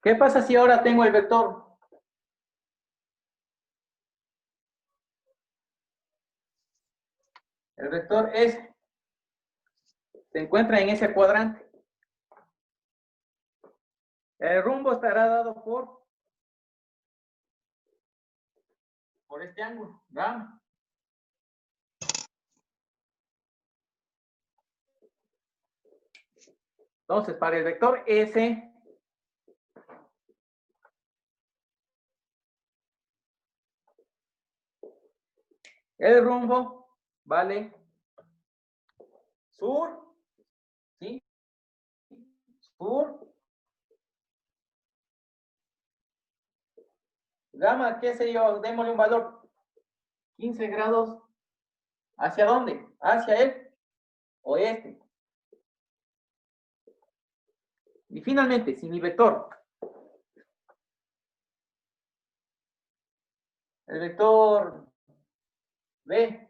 ¿Qué pasa si ahora tengo el vector? El vector S se encuentra en ese cuadrante. El rumbo estará dado por este ángulo, gamma. Entonces, para el vector S, el rumbo vale sur, ¿sí? Sur, gamma, qué sé yo, démosle un valor 15 grados. ¿Hacia dónde? Hacia el oeste. Y finalmente, si mi vector, el vector B,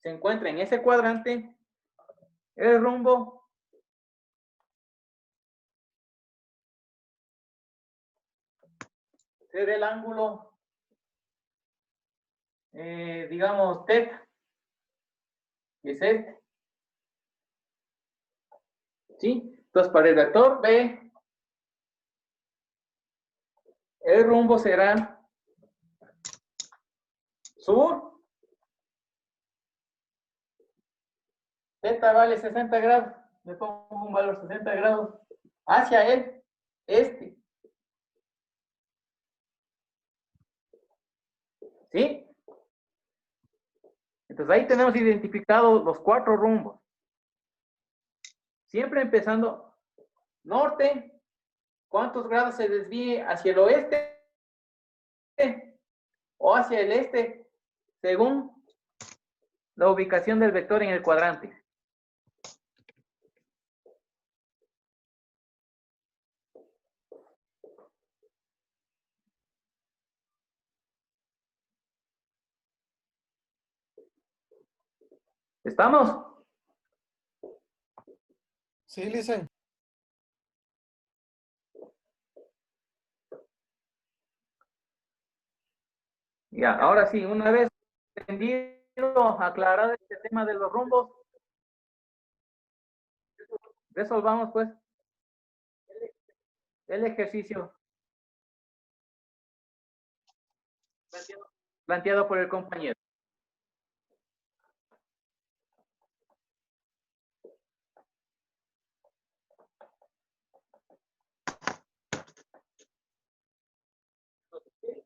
se encuentra en ese cuadrante, el rumbo será el ángulo, digamos, θ, que es este. ¿Sí? Entonces, para el vector B, el rumbo será sur, θ vale 60 grados, le pongo un valor 60 grados, hacia el este. ¿Sí? Entonces ahí tenemos identificados los 4 rumbos. Siempre empezando norte, ¿cuántos grados se desvíe hacia el oeste o hacia el este según la ubicación del vector en el cuadrante? ¿Estamos? Sí, listen. Ya, ahora sí, una vez entendido, aclarado este tema de los rumbos, resolvamos pues el ejercicio planteado por el compañero.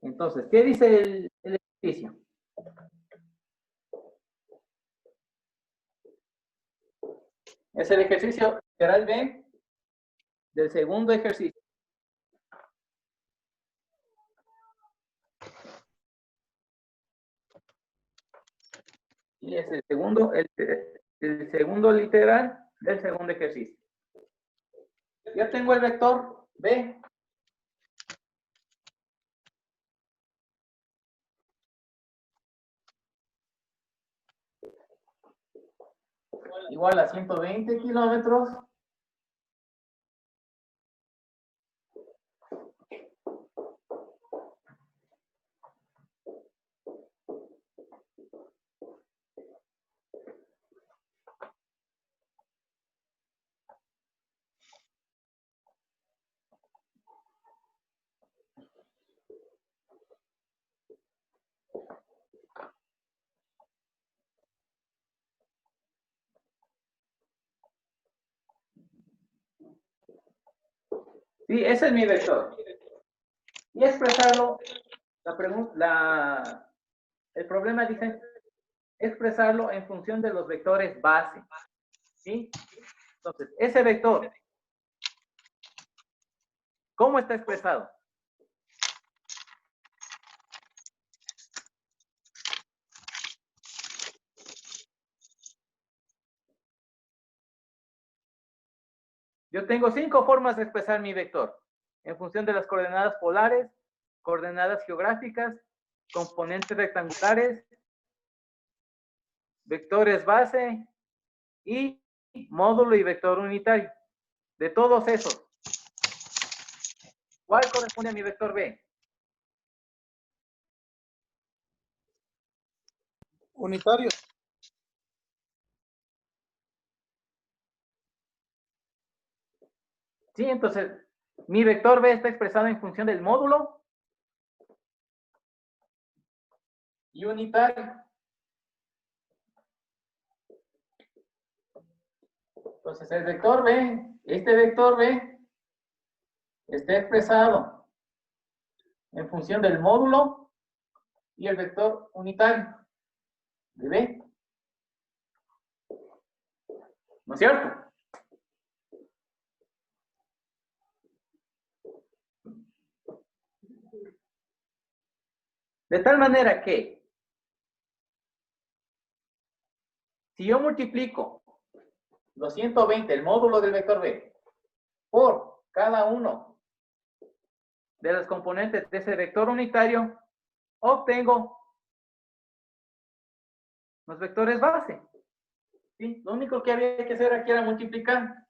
Entonces, ¿qué dice el ejercicio? Es el ejercicio literal B del segundo ejercicio. Y es el segundo literal del segundo ejercicio. Yo tengo el vector B. Igual a 120 kilómetros. Sí, ese es mi vector. Y expresarlo, el problema dice expresarlo en función de los vectores base. ¿Sí? Entonces, ese vector, ¿cómo está expresado? Yo tengo 5 formas de expresar mi vector en función de las coordenadas polares, coordenadas geográficas, componentes rectangulares, vectores base y módulo y vector unitario. De todos esos, ¿Cuál corresponde a mi vector B? Unitario. Sí, entonces, mi vector B está expresado en función del módulo y unitario. Entonces, el vector B, este vector B, está expresado en función del módulo y el vector unitario de B. ¿No es cierto? De tal manera que, si yo multiplico los 120, el módulo del vector B, por cada uno de los componentes de ese vector unitario, obtengo los vectores base. ¿Sí? Lo único que había que hacer aquí era multiplicar.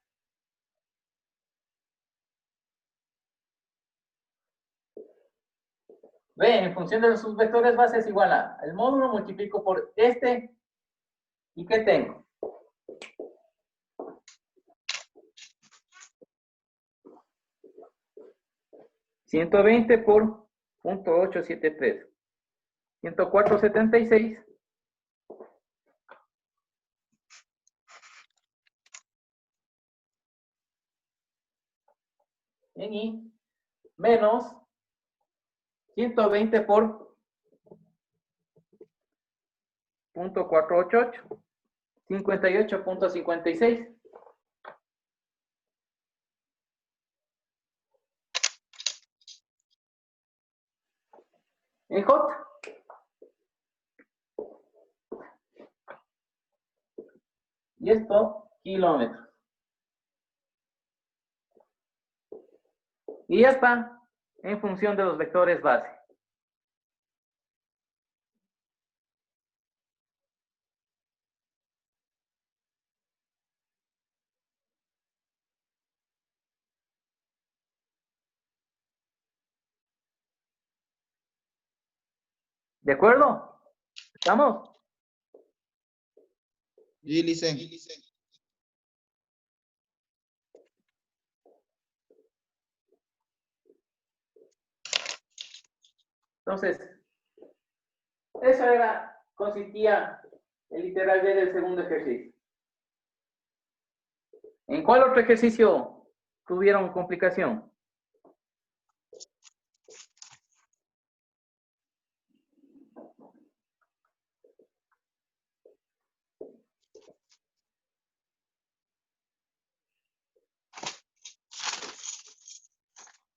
B en función de sus vectores base es igual a el módulo multiplico por este. ¿Y qué tengo? $120 por 0.873. 104.76. En I menos 120 por 0.488. 58.56. En J. Y esto, kilómetros. Y ya está, en función de los vectores base. ¿De acuerdo? ¿Estamos? Y licen. Entonces, eso consistía el literal B del segundo ejercicio. ¿En cuál otro ejercicio tuvieron complicación?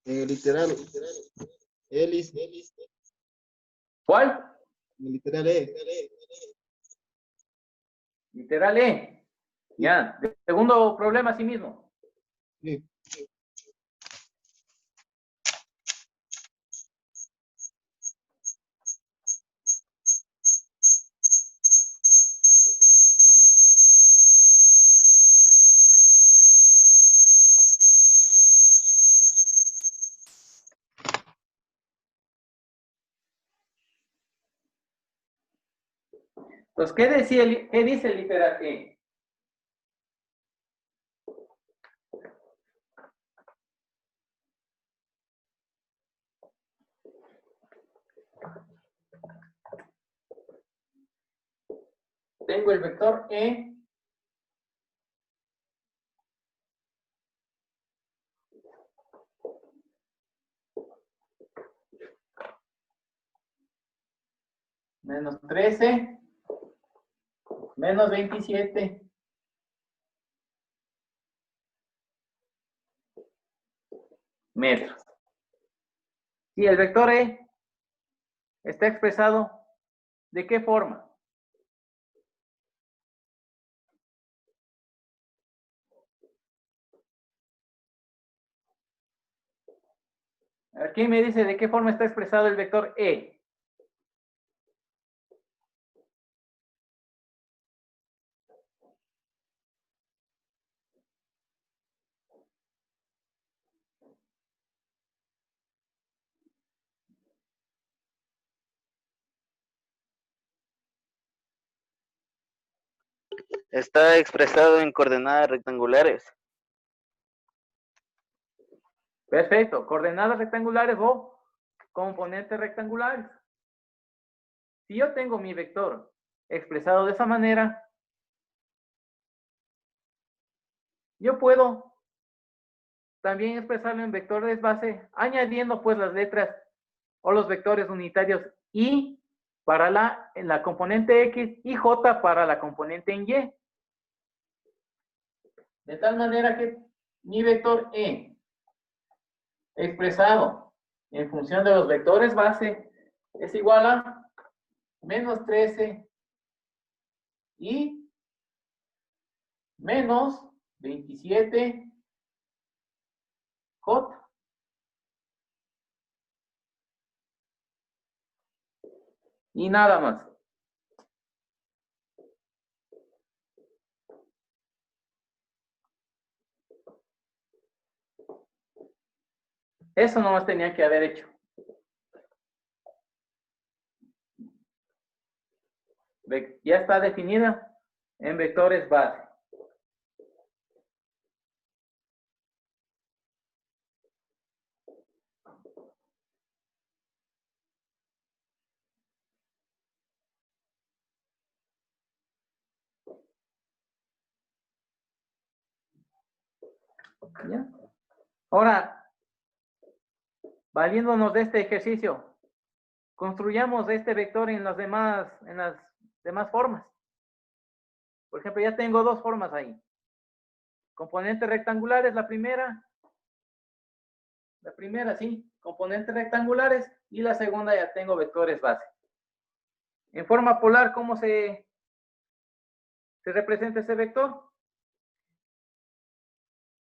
Literal. Elis. ¿Cuál? Literal E. Literal E. Ya, segundo problema sí mismo. Sí. Entonces, ¿qué dice el literal E? Tengo el vector E menos 13 menos 27 metros. Y el vector E está expresado ¿de qué forma? Aquí me dice de qué forma está expresado el vector E. Está expresado en coordenadas rectangulares. Perfecto. Coordenadas rectangulares o componentes rectangulares. Si yo tengo mi vector expresado de esa manera, yo puedo también expresarlo en vectores base, añadiendo pues las letras o los vectores unitarios y para en la componente X y J para la componente en Y. De tal manera que mi vector E, expresado en función de los vectores base, es igual a menos 13 y menos 27 J. Y nada más. Eso nomás tenía que haber hecho. Ya está definida en vectores base. ¿Ya? Ahora, valiéndonos de este ejercicio, construyamos este vector en las demás formas. Por ejemplo, ya tengo dos formas ahí. Componentes rectangulares, la primera, sí, componentes rectangulares, y la segunda ya tengo vectores base. En forma polar, ¿cómo se representa ese vector?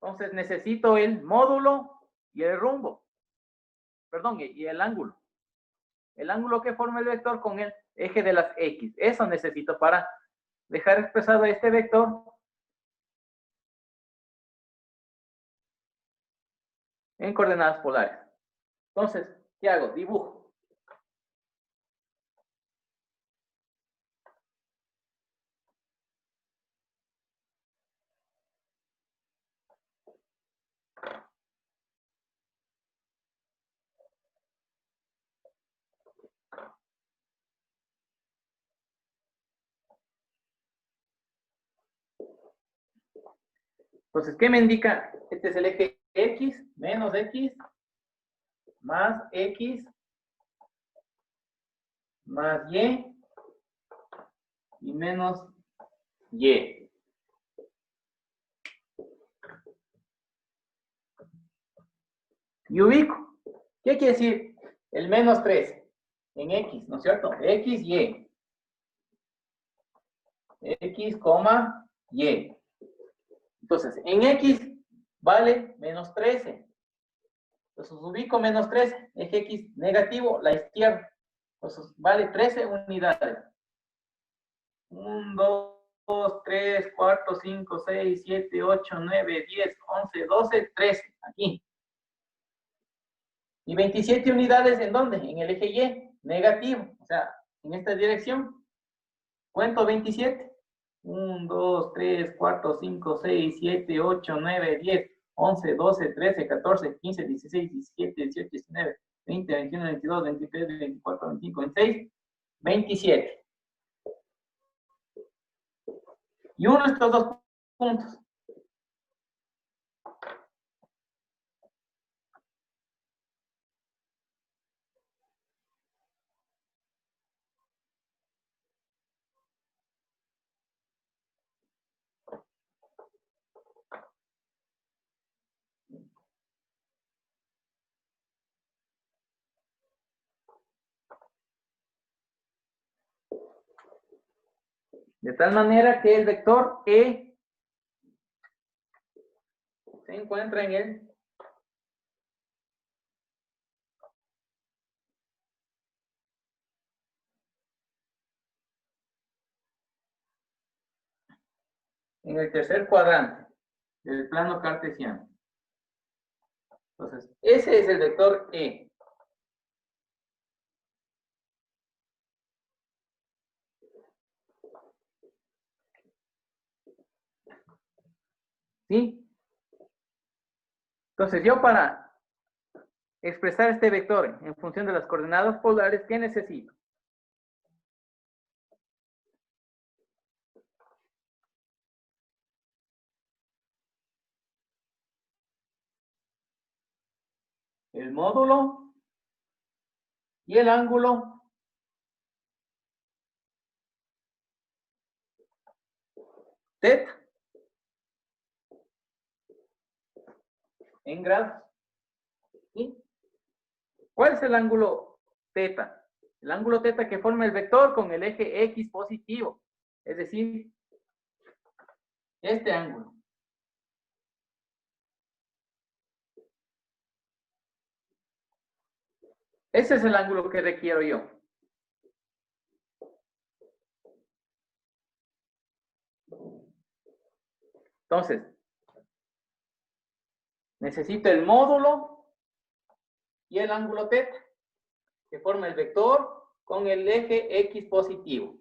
Entonces necesito el módulo y el rumbo. Perdón, y el ángulo. El ángulo que forma el vector con el eje de las X. Eso necesito para dejar expresado este vector en coordenadas polares. Entonces, ¿qué hago? Dibujo. Entonces, ¿qué me indica? Este es el eje X, menos X, más X, más Y, y menos Y. Y ubico. ¿Qué quiere decir? El menos 13 en X, ¿no es cierto? X, Y. X, Y. Entonces, en X vale menos 13. Entonces, ubico menos 13. Eje X negativo, la izquierda. Entonces, vale 13 unidades. 1, 2, 3, 4, 5, 6, 7, 8, 9, 10, 11, 12, 13. Aquí. ¿Y 27 unidades en dónde? En el eje Y, negativo. O sea, en esta dirección. Cuento 27. 1, 2, 3, 4, 5, 6, 7, 8, 9, 10, 11, 12, 13, 14, 15, 16, 17, 18, 19, 20, 21, 22, 23, 24, 25, 26, 27. Y uno de estos dos puntos. De tal manera que el vector E se encuentra en el tercer cuadrante del plano cartesiano. Entonces, ese es el vector E. ¿Sí? Entonces, yo para expresar este vector en función de las coordenadas polares, ¿qué necesito? El módulo y el ángulo θ en grados. ¿Sí? ¿Cuál es el ángulo θ? El ángulo θ que forma el vector con el eje X positivo. Es decir, este ángulo. Ese es el ángulo que requiero yo. Entonces, necesito el módulo y el ángulo θ, que forma el vector con el eje X positivo.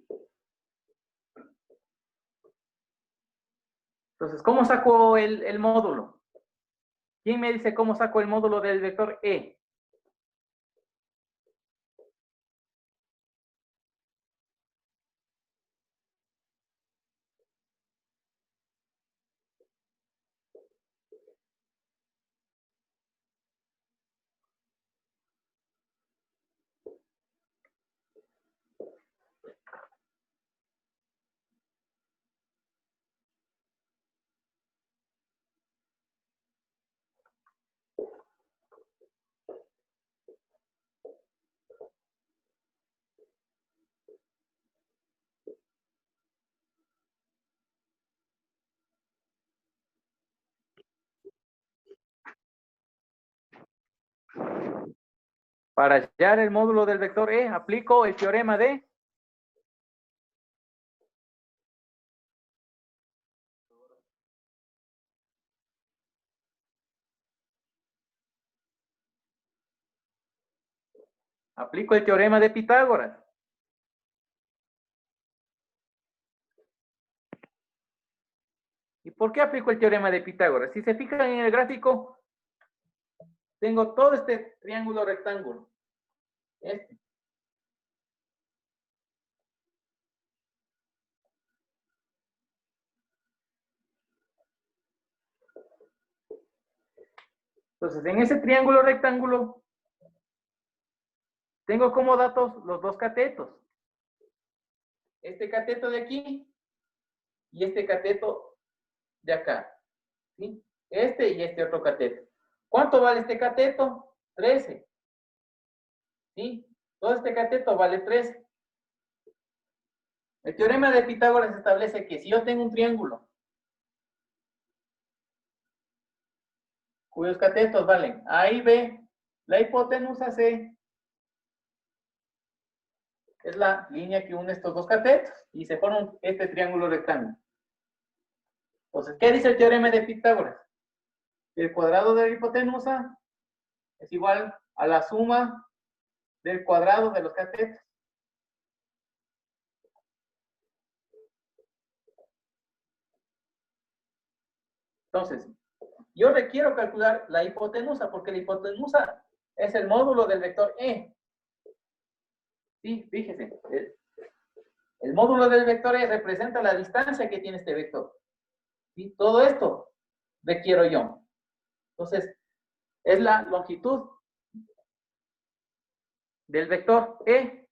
Entonces, ¿cómo saco el módulo? ¿Quién me dice cómo saco el módulo del vector E? Para hallar el módulo del vector E, aplico el teorema de... Aplico el teorema de Pitágoras. ¿Y por qué aplico el teorema de Pitágoras? Si se fijan en el gráfico, tengo todo este triángulo rectángulo. Este. Entonces, en ese triángulo rectángulo, tengo como datos los dos catetos. Este cateto de aquí y este cateto de acá. ¿Sí? Este y este otro cateto. ¿Cuánto vale este cateto? 13. ¿Sí? Todo este cateto vale 13. El teorema de Pitágoras establece que si yo tengo un triángulo cuyos catetos valen A y B, la hipotenusa C es la línea que une estos dos catetos y se forma este triángulo rectángulo. Entonces, ¿qué dice el teorema de Pitágoras? El cuadrado de la hipotenusa es igual a la suma del cuadrado de los catetos. Entonces, yo requiero calcular la hipotenusa porque la hipotenusa es el módulo del vector E. Sí, fíjese. El módulo del vector E representa la distancia que tiene este vector. ¿Sí? Todo esto requiero yo. Entonces, es la longitud del vector E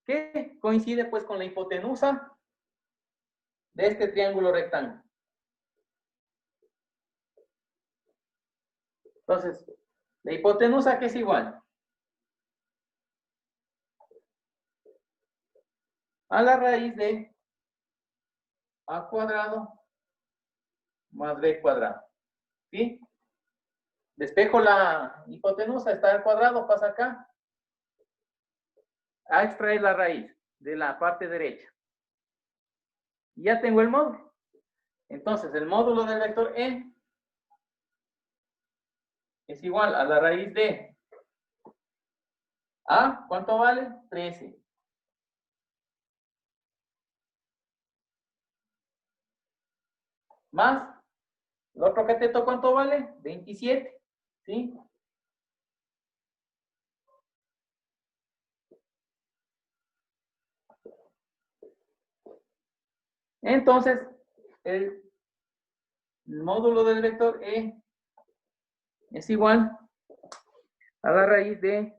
que coincide pues con la hipotenusa de este triángulo rectángulo. Entonces, la hipotenusa que es igual a la raíz de A cuadrado más B cuadrado. ¿Sí? Despejo la hipotenusa, está al cuadrado, pasa acá. A extraer la raíz de la parte derecha. Y ya tengo el módulo. Entonces, el módulo del vector E es igual a la raíz de A, ¿cuánto vale? 13. más el otro cateto, ¿cuánto vale? 27, ¿sí? Entonces, el módulo del vector E es igual a la raíz de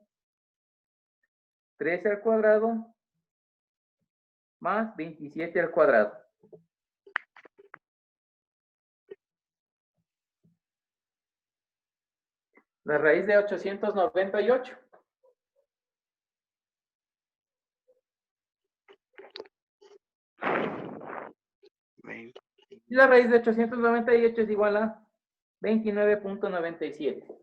13 al cuadrado más 27 al cuadrado. La raíz de 898. Y la raíz de 898 es igual a 29.97.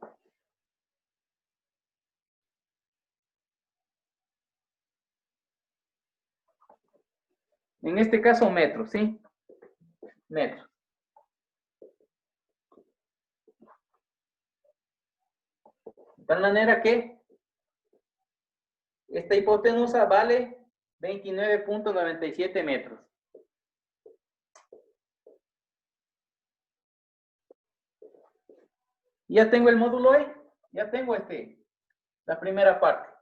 En este caso, metros, ¿sí? Metros. De tal manera que esta hipotenusa vale 29.97 metros. Ya tengo el módulo E, ya tengo la primera parte.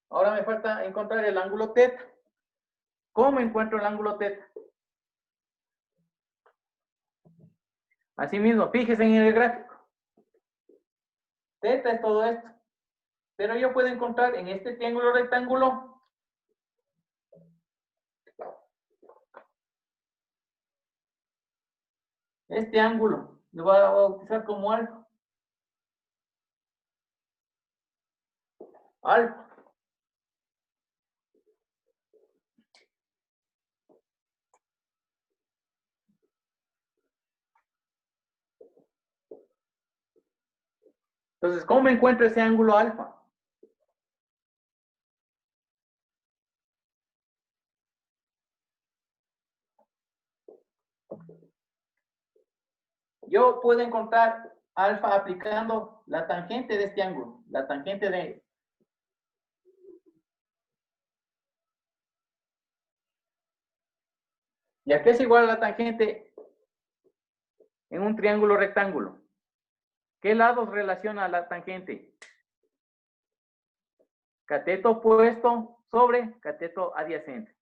Ahora me falta encontrar el ángulo θ. ¿Cómo encuentro el ángulo θ? Asimismo, fíjense en el gráfico. θ es todo esto. Pero yo puedo encontrar en este triángulo rectángulo este ángulo. Lo voy a bautizar como alfa. Alfa. Entonces, ¿cómo encuentro ese ángulo alfa? Yo puedo encontrar alfa aplicando la tangente de este ángulo, la tangente de... ¿Y a qué es igual a la tangente en un triángulo rectángulo? ¿Qué lados relaciona la tangente? Cateto opuesto sobre cateto adyacente.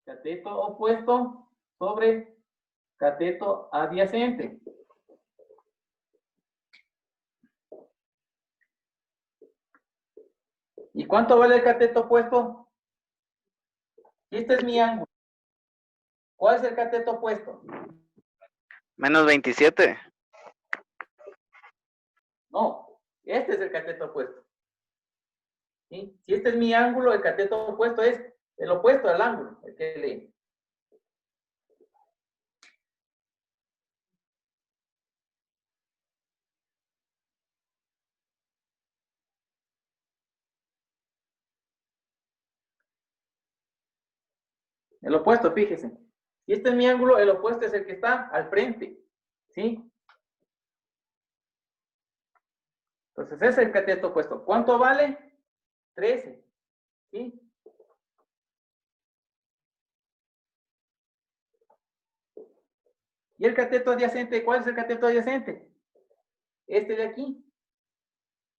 Cateto opuesto sobre cateto adyacente. ¿Y cuánto vale el cateto opuesto? Este es mi ángulo. ¿Cuál es el cateto opuesto? Menos 27. No, este es el cateto opuesto. ¿Sí? Si este es mi ángulo, el cateto opuesto es el opuesto al ángulo. El que le... El opuesto, fíjese. Si este es mi ángulo, el opuesto es el que está al frente. ¿Sí? Entonces, ese es el cateto opuesto. ¿Cuánto vale? 13. ¿Sí? ¿Y el cateto adyacente? ¿Cuál es el cateto adyacente? Este de aquí.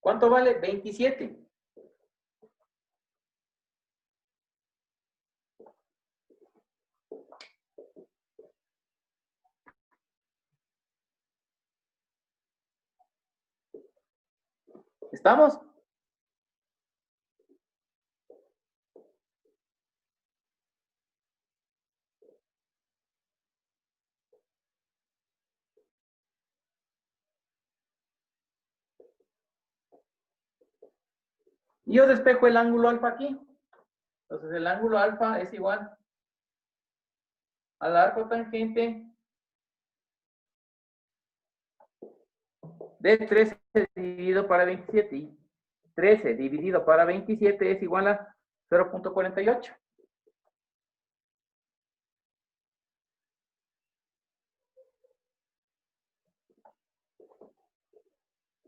¿Cuánto vale? 27. ¿Estamos? Y yo despejo el ángulo alfa aquí. Entonces, el ángulo alfa es igual al arco tangente de 13 dividido para 27. Y 13 dividido para 27 es igual a 0.48.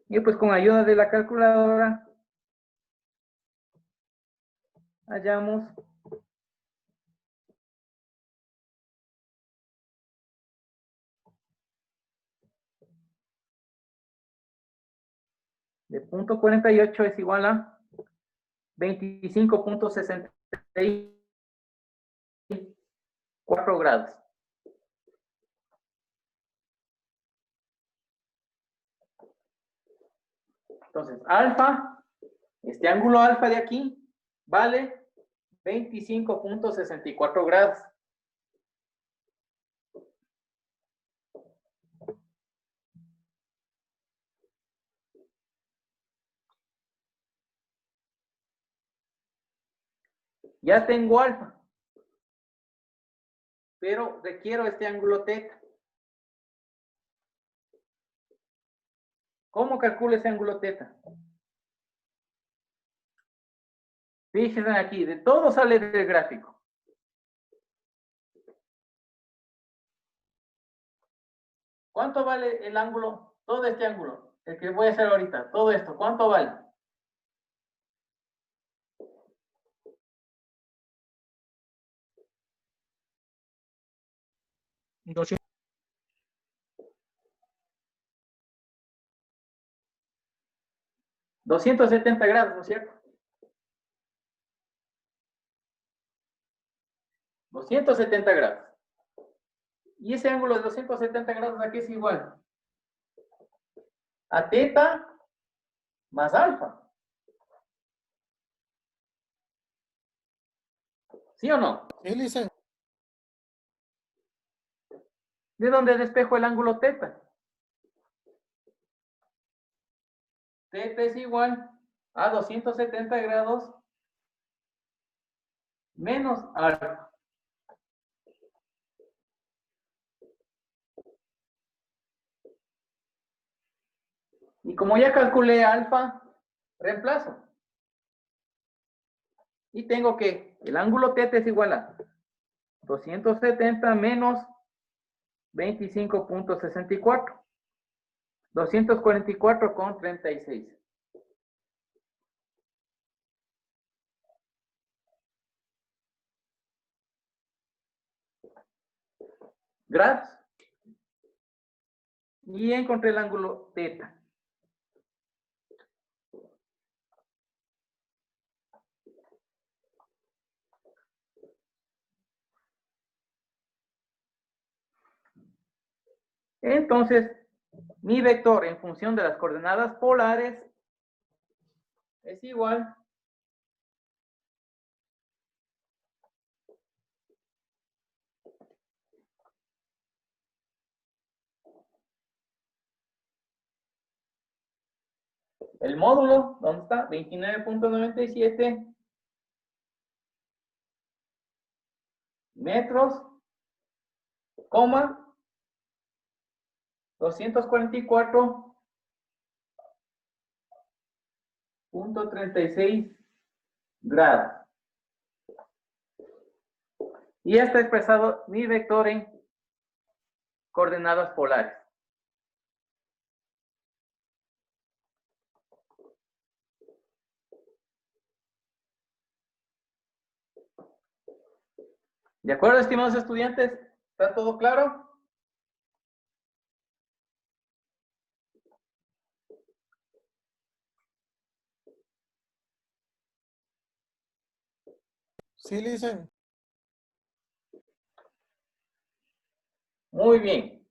Y pues con ayuda de la calculadora hallamos de punto 48 es igual a 25.64 grados. Entonces, alfa, este ángulo alfa de aquí, vale 25.64 grados. Ya tengo alfa, pero requiero este ángulo teta. ¿Cómo calculo ese ángulo teta? Fíjense aquí, de todo sale del gráfico. ¿Cuánto vale el ángulo? Todo este ángulo, el que voy a hacer ahorita, todo esto, ¿cuánto vale? $270, ¿no es cierto? 270 grados. Y ese ángulo de 270 grados aquí es igual a teta más alfa. ¿Sí o no? Sí, Licen. ¿De dónde despejo el ángulo teta? Teta es igual a 270 grados menos alfa. Y como ya calculé alfa, reemplazo. Y tengo que el ángulo teta es igual a 270 menos 25.64. 244,36. Grados. Y encontré el ángulo teta. Entonces, mi vector en función de las coordenadas polares es igual el módulo, ¿dónde está? 29.97 metros, coma, 244.36 grados. Y ya está expresado mi vector en coordenadas polares. ¿De acuerdo, estimados estudiantes? ¿Está todo claro? Sí, Licen. Muy bien.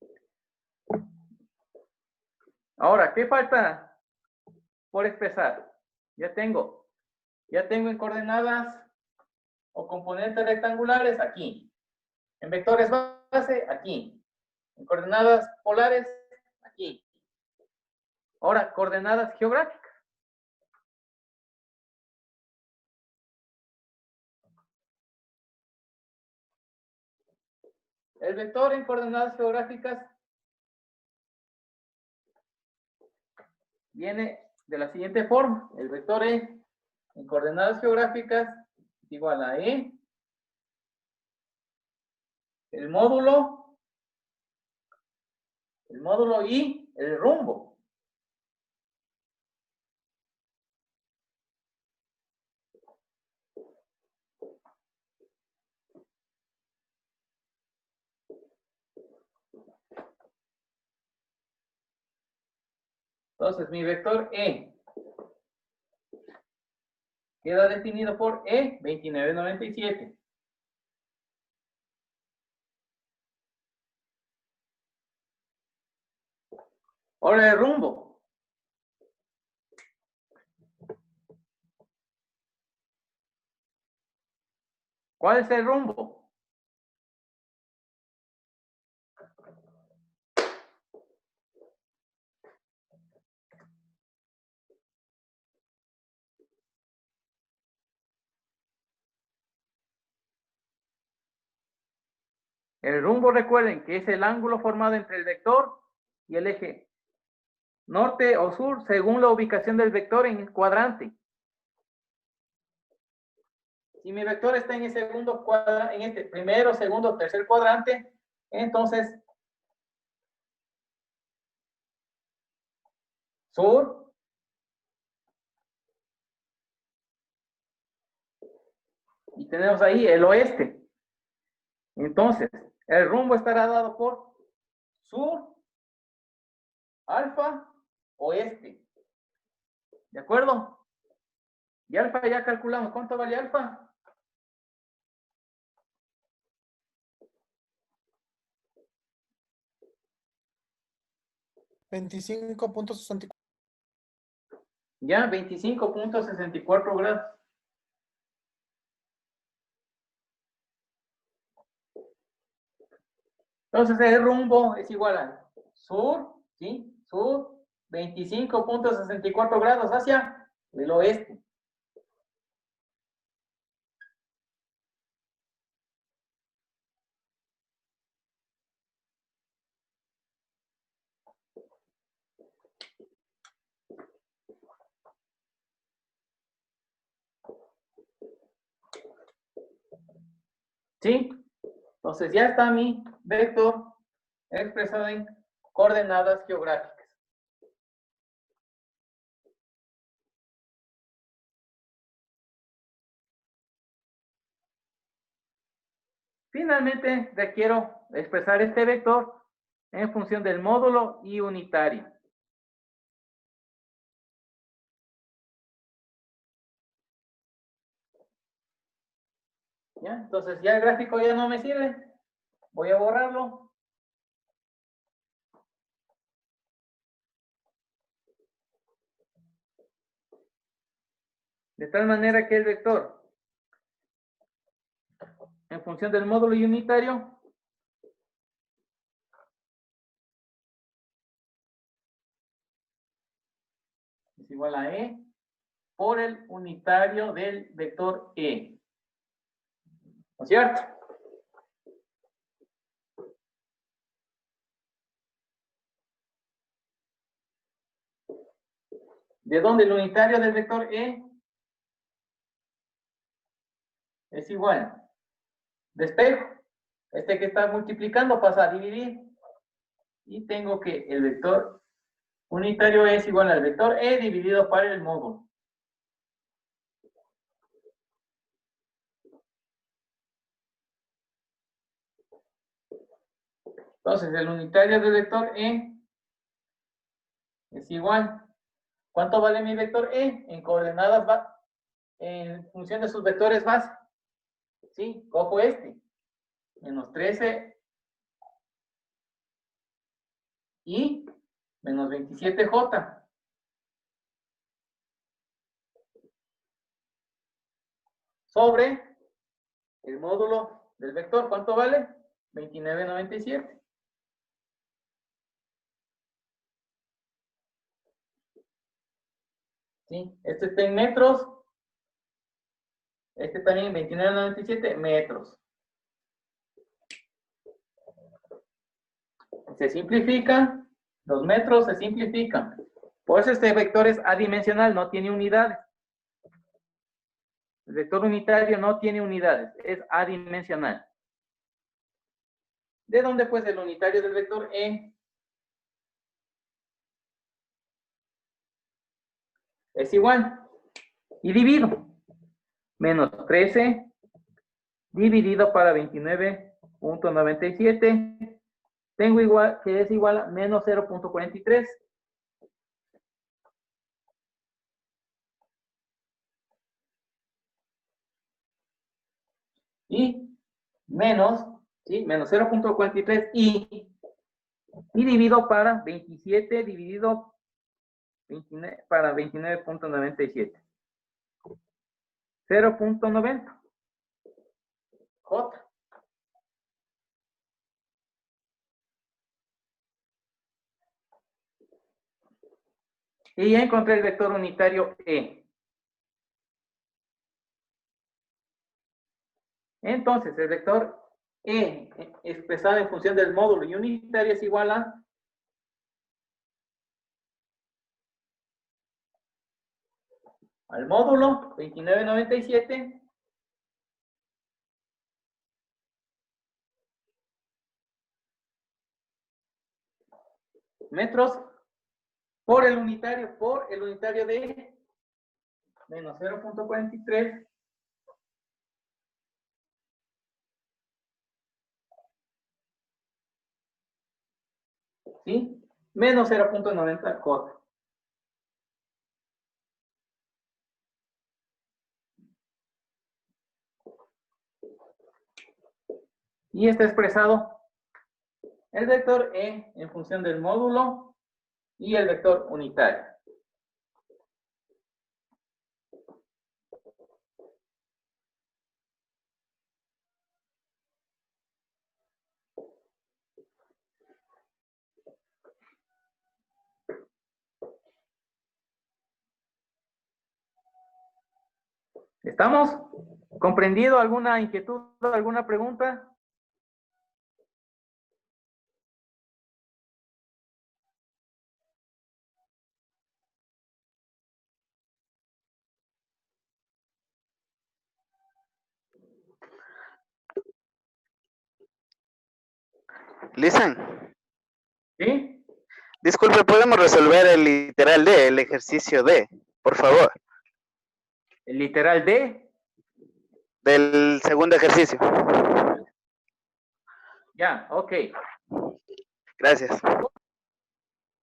Ahora, ¿qué falta por expresar? Ya tengo en coordenadas o componentes rectangulares aquí. En vectores base, aquí. En coordenadas polares, aquí. Ahora, coordenadas geográficas. El vector en coordenadas geográficas viene de la siguiente forma. El vector E en coordenadas geográficas es igual a E, el módulo y el rumbo. Entonces, mi vector E queda definido por E, 2997. Ahora el rumbo. ¿Cuál es el rumbo? El rumbo, recuerden que es el ángulo formado entre el vector y el eje norte o sur según la ubicación del vector en el cuadrante. Si mi vector está en el segundo cuadrante, en este primero, segundo, tercer cuadrante, entonces sur y tenemos ahí el oeste. Entonces, el rumbo estará dado por sur, alfa, oeste. ¿De acuerdo? Y alfa ya calculamos. ¿Cuánto vale alfa? $25.64. Ya, 25.64 grados. Entonces el rumbo es igual a sur, ¿sí? Sur, 25.64 grados hacia el oeste. ¿Sí? Entonces ya está mi vector expresado en coordenadas geográficas. Finalmente, requiero expresar este vector en función del módulo y unitario. ¿Ya? Entonces ya el gráfico ya no me sirve. Voy a borrarlo. De tal manera que el vector en función del módulo y unitario es igual a E por el unitario del vector E. ¿No es cierto? ¿De dónde el unitario del vector E? Es igual. Despejo. Este que está multiplicando pasa a dividir. Y tengo que el vector unitario es igual al vector E dividido por el módulo. Entonces, el unitario del vector E es igual. ¿Cuánto vale mi vector E? En coordenadas, en función de sus vectores base. Sí, cojo este. Menos 13 y menos 27J. Sobre el módulo del vector. ¿Cuánto vale? 2997. ¿Sí? Este está en metros. Este también 2997 metros. Se simplifican. Los metros se simplifican. Por eso este vector es adimensional, no tiene unidades. El vector unitario no tiene unidades, es adimensional. ¿De dónde pues el unitario del vector E? Es igual. Y divido. Menos 13 dividido para 29.97. Tengo igual, que es igual a menos 0.43. y menos, ¿sí? Menos 0.43 y dividido para 27 dividido 29, para 29.97. 0.90. J. Y ya encontré el vector unitario E. Entonces, el vector E expresado en función del módulo y unitario es igual a al módulo 2997 metros por el unitario de menos 0.43 ¿sí? Menos 0.90 cota. Y está expresado el vector E en función del módulo y el vector unitario. ¿Estamos? ¿Comprendido? ¿Alguna inquietud? ¿Alguna pregunta? Listen, ¿Sí? disculpe, ¿podemos resolver el literal D, el ejercicio D, por favor? El literal D. Del segundo ejercicio. Ya, ok. Gracias.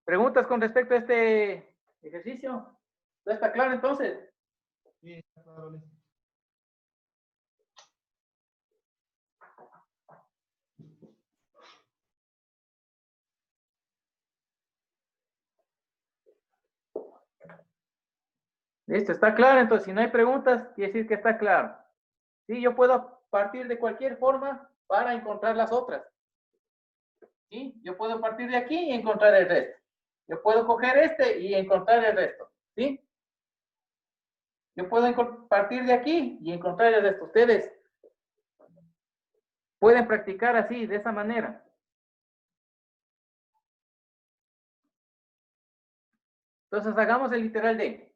¿Preguntas con respecto a este ejercicio? ¿Ya está claro entonces? Sí, está claro, listo. Listo, está claro. Entonces, si no hay preguntas, quiere decir que está claro. Sí, yo puedo partir de cualquier forma para encontrar las otras. ¿Sí? Yo puedo partir de aquí y encontrar el resto. Yo puedo coger este y encontrar el resto. ¿Sí? Yo puedo partir de aquí y encontrar el resto. Ustedes pueden practicar así, de esa manera. Entonces, hagamos el literal de.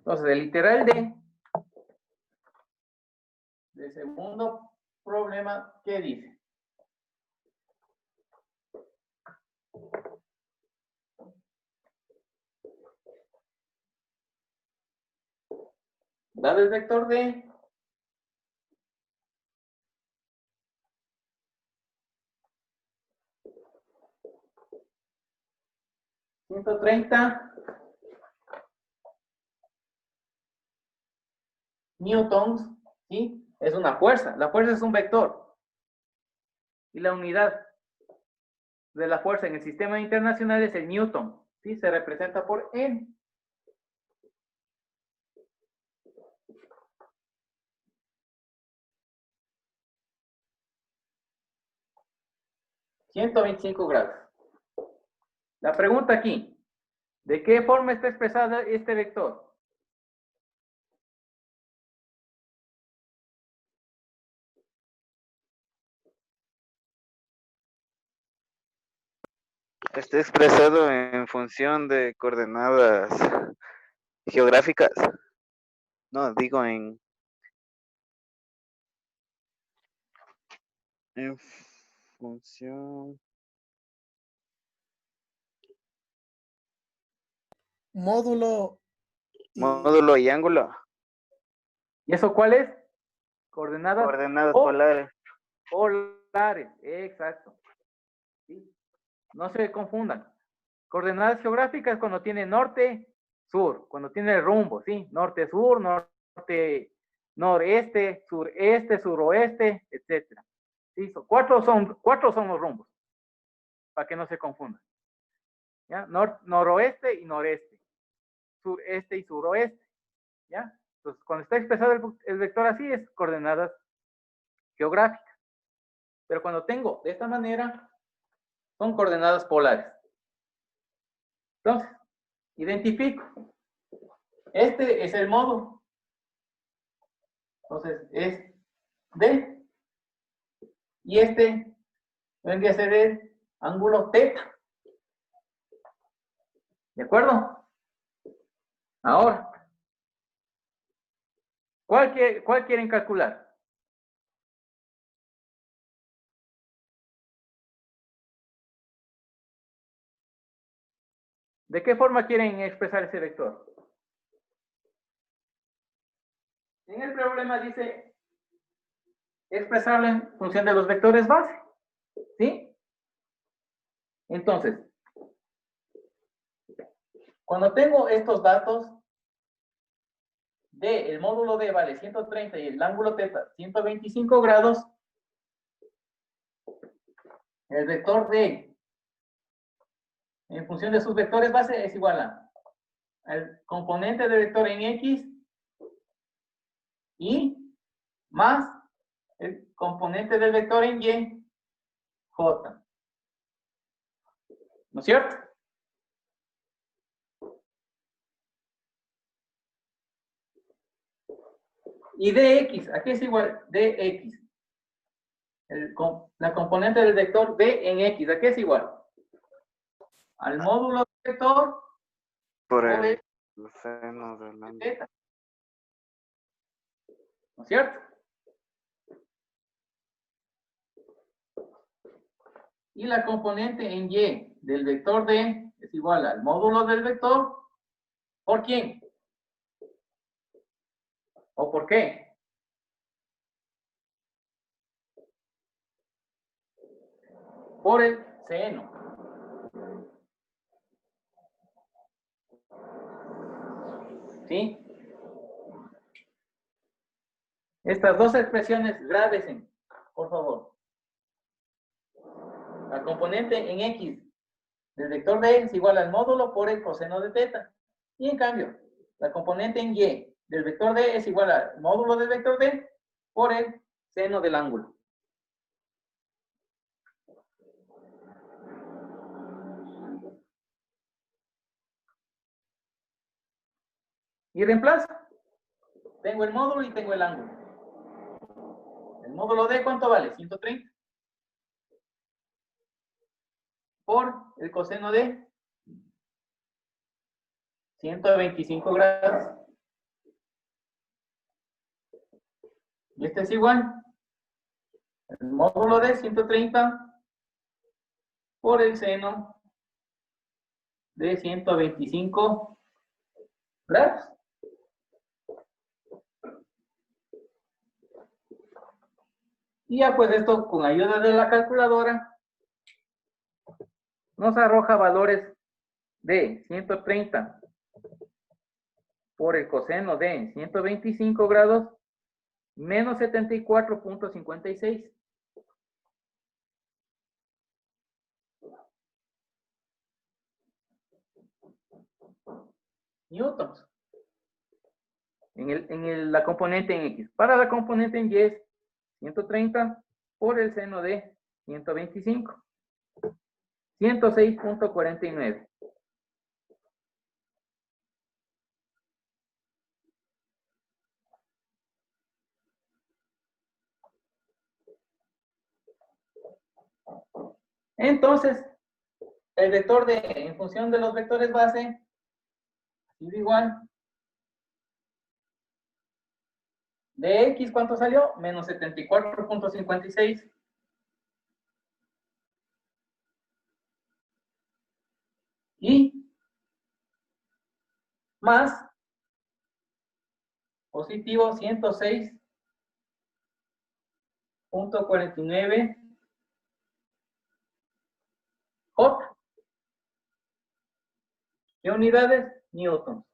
Entonces, el literal de segundo problema, ¿qué dice? Dado el vector D, ...130 newtons, ¿sí? Es una fuerza. La fuerza es un vector. Y la unidad de la fuerza en el sistema internacional es el newton, ¿sí? Se representa por N. ...125 grados. La pregunta aquí, ¿de qué forma está expresado este vector? Está expresado en función de coordenadas geográficas. No, digo en función. Módulo y Módulo y ángulo. ¿Y eso cuál es? Coordenadas Coordenadas polares. polares. polares, exacto. ¿Sí? No se confundan. Coordenadas geográficas cuando tiene norte, sur, cuando tiene rumbo, ¿sí? Norte, sur, norte, noreste, sureste, suroeste, etcétera. ¿Sí? Cuatro son los rumbos, para que no se confundan. ¿Ya? Noroeste y noreste, sureste y suroeste. ¿Ya? Entonces, cuando está expresado el vector así, es coordenadas geográficas. Pero cuando tengo de esta manera, son coordenadas polares. Entonces, identifico. Este es el módulo. Entonces, es D. Y este vendría a ser el ángulo teta. ¿De acuerdo? Ahora, ¿cuál quieren calcular? ¿De qué forma quieren expresar ese vector? En el problema dice expresarlo en función de los vectores base. ¿Sí? Entonces, cuando tengo estos datos, el módulo D vale 130 y el ángulo teta 125 grados, el vector D en función de sus vectores base es igual al componente del vector en X y más el componente del vector en Y, J. ¿No es cierto? Y dx, ¿a qué es igual? Dx. La componente del vector d en x, ¿a qué es igual? Al módulo del vector Por el seno del ángulo. θ. ¿No es cierto? Y la componente en y del vector d es igual al módulo del vector, ¿por quién? ¿O por qué? Por el seno. ¿Sí? Estas dos expresiones grábense, por favor. La componente en x del vector d es igual al módulo por el coseno de teta. Y en cambio, la componente en y del vector d es igual al módulo del vector d por el seno del ángulo. Y reemplazo. Tengo el módulo y tengo el ángulo. El módulo d, ¿cuánto vale? 130. Por el coseno de 125 grados. Y este es igual. El módulo de 130 por el seno de 125 grados. Y ya pues esto con ayuda de la calculadora nos arroja valores de 130 por el coseno de 125 grados menos 74.56. Newtons. La componente en X. Para la componente en Y es 130 por el seno de 125. 106.49. Entonces, el vector de en función de los vectores base es igual. De X, ¿cuánto salió? Menos 74.56. Y más positivo 106.49 J. ¿Qué unidades? Newtons.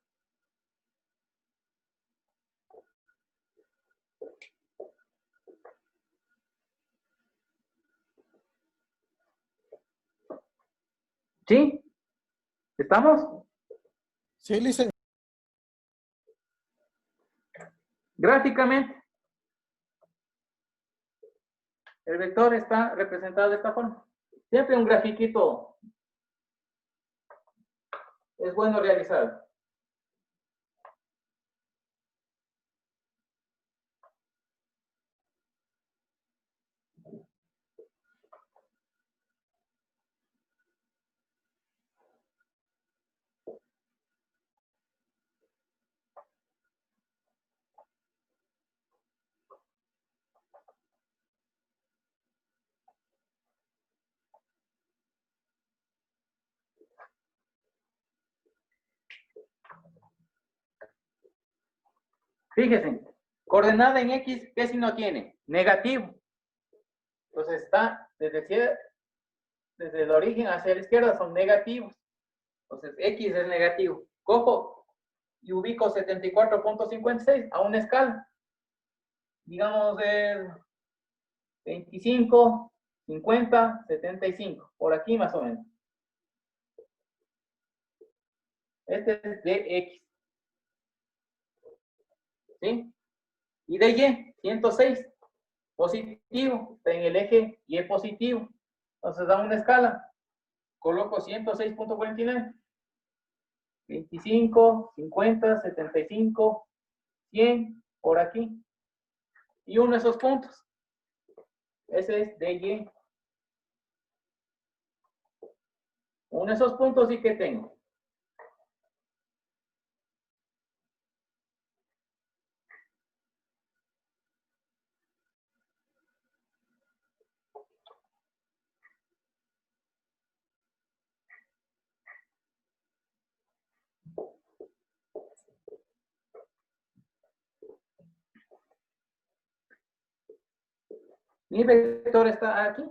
¿Sí? ¿Estamos? Sí, listen. Gráficamente, el vector está representado de esta forma. Siempre un grafiquito es bueno realizar. Fíjense, coordenada en X, ¿qué signo tiene? Negativo. Entonces está desde el origen hacia la izquierda, son negativos. Entonces X es negativo. Cojo y ubico 74.56 a una escala. Digamos de 25, 50, 75. Por aquí más o menos. Este es de X. ¿Sí? Y de Y, 106. Positivo. Está en el eje Y positivo. Entonces da una escala. Coloco 106.49. 25, 50, 75, 100, por aquí. Y uno de esos puntos. Ese es DY. Uno de esos puntos sí que tengo. Mi vector está aquí.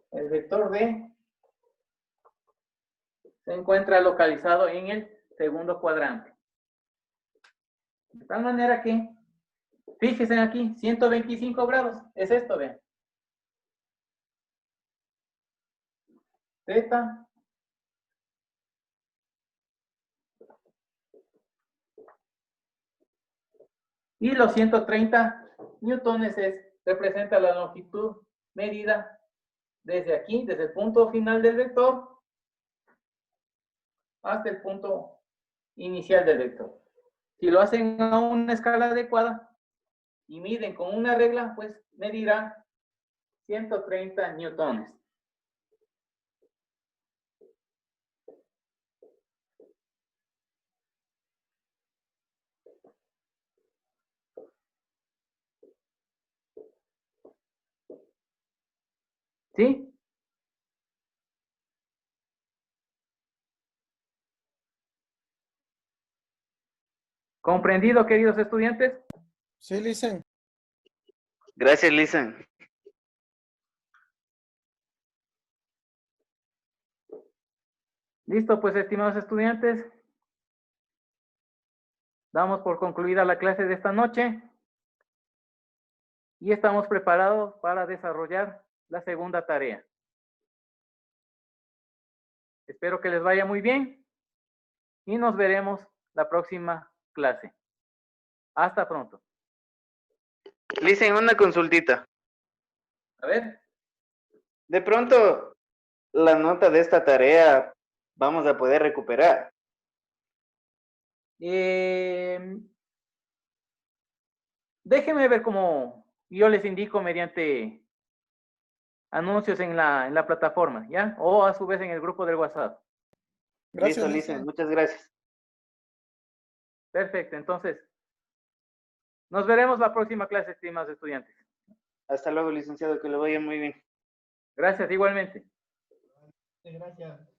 El vector D se encuentra localizado en el segundo cuadrante. De tal manera que, fíjense aquí, 125 grados. Es esto, vean. Zeta. Y los 130 newtones representa la longitud medida desde aquí, desde el punto final del vector, hasta el punto inicial del vector. Si lo hacen a una escala adecuada y miden con una regla, pues medirá 130 newtones. ¿Sí? ¿Comprendido, queridos estudiantes? Sí, listen. Gracias, Listen. Listo, pues, estimados estudiantes. Damos por concluida la clase de esta noche. Y estamos preparados para desarrollar la segunda tarea. Espero que les vaya muy bien. Y nos veremos la próxima clase. Hasta pronto. Listen, una consultita. A ver. De pronto, la nota de esta tarea vamos a poder recuperar. Déjenme ver cómo yo les indico mediante anuncios en la plataforma, ¿ya? O a su vez en el grupo del WhatsApp. Gracias, Listo, listen. Listen. Muchas gracias. Perfecto, entonces, nos veremos la próxima clase, estimados estudiantes. Hasta luego, licenciado. Que le vaya muy bien. Gracias, igualmente. Gracias.